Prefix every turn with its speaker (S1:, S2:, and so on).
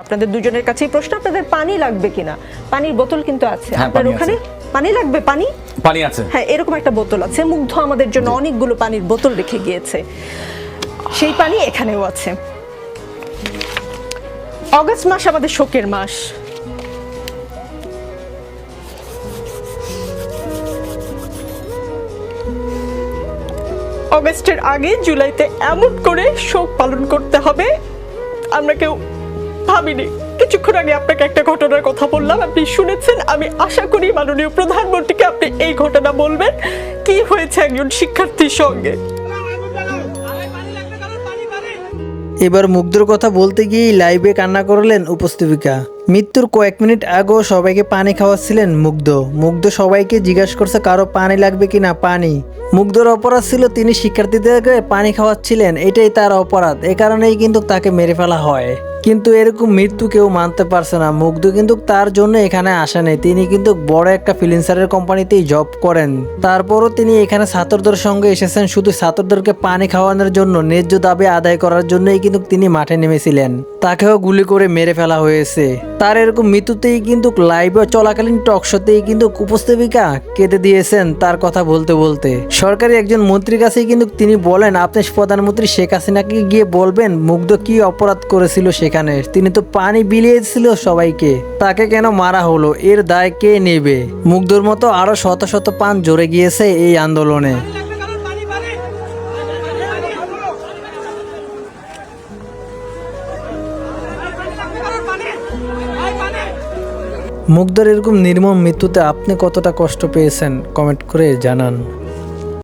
S1: আপনাদের দুজনের কাছেই প্রশ্ন, আপনাদের পানি লাগবে কিনা? পানির বোতল কিন্তু আছে আপনার ওখানে। পানি লাগবে? পানি আছে, হ্যাঁ, এরকম একটা বোতল আছে। মুগ্ধ আমাদের জন্য অনেকগুলো পানির বোতল রেখে গিয়েছে, সেই পানি এখানেও আছে। অগাস্ট মাস আমাদের শোকের মাস। অগাস্টের আগে জুলাইতে এমন করে শোক পালন করতে হবে আমরা কেউ ভাবিনি। কিছুক্ষণ আগে আপনাকে একটা ঘটনার কথা বললাম, আপনি শুনেছেন। আমি আশা করি মাননীয় প্রধানমন্ত্রীকে আপনি এই ঘটনা বলবেন, কি হয়েছে একজন শিক্ষার্থীর সঙ্গে।
S2: এবার মুগ্ধর কথা বলতে গিয়ে লাইভে কান্না করলেন উপস্থাপিকা। মৃত্যুর কয়েক মিনিট আগেও সবাইকে পানি খাওয়াচ্ছিলেন মুগ্ধ সবাইকে জিজ্ঞাসা করছে কারো পানি লাগবে কিনা। পানি মুগ্ধর অপরাধ ছিল, তিনি শিক্ষার্থীদেরকে পানি খাওয়াচ্ছিলেন, এটাই তার অপরাধ। এ কারণেই কিন্তু তাকে মেরে ফেলা হয়। কিন্তু এরকম মৃত্যু কেউ মানতে পারছে না। মুগ্ধ কিন্তু তার জন্য এখানে আসে নাই, তিনি কিন্তু বড় একটা ফ্রিল্যান্সারের কোম্পানিতেই জব করেন। তারপরও তিনি এখানে ছাত্রদের সঙ্গে এসেছেন শুধু ছাত্রদেরকে পানি খাওয়ানোর জন্য, ন্যায্য দাবি আদায় করার জন্যই কিন্তু তিনি মাঠে নেমেছিলেন। তাকেও গুলি করে মেরে ফেলা হয়েছে। তার এরকম মৃত্যুতেই কিন্তু লাইভে চলাকালীন টকশোতেই কিন্তু উপস্থাপিকা কেঁদে দিয়েছেন তার কথা বলতে বলতে। সরকারি একজন মন্ত্রীর কাছেই কিন্তু তিনি বলেন, আপনি প্রধানমন্ত্রী শেখ হাসিনাকে গিয়ে বলবেন মুগ্ধ কি অপরাধ করেছিল সেখানে। তিনি তো পানি বিলিয়েছিল সবাইকে, তাকে কেন মারা হলো, এর দায় কে নেবে? মুগ্ধর মতো আরো শত শত প্রাণ জড়ে গিয়েছে এই আন্দোলনে। মুগ্ধর এরকম নির্মম মৃত্যুতে আপনি কতটা কষ্ট পেয়েছেন কমেন্ট করে জানান।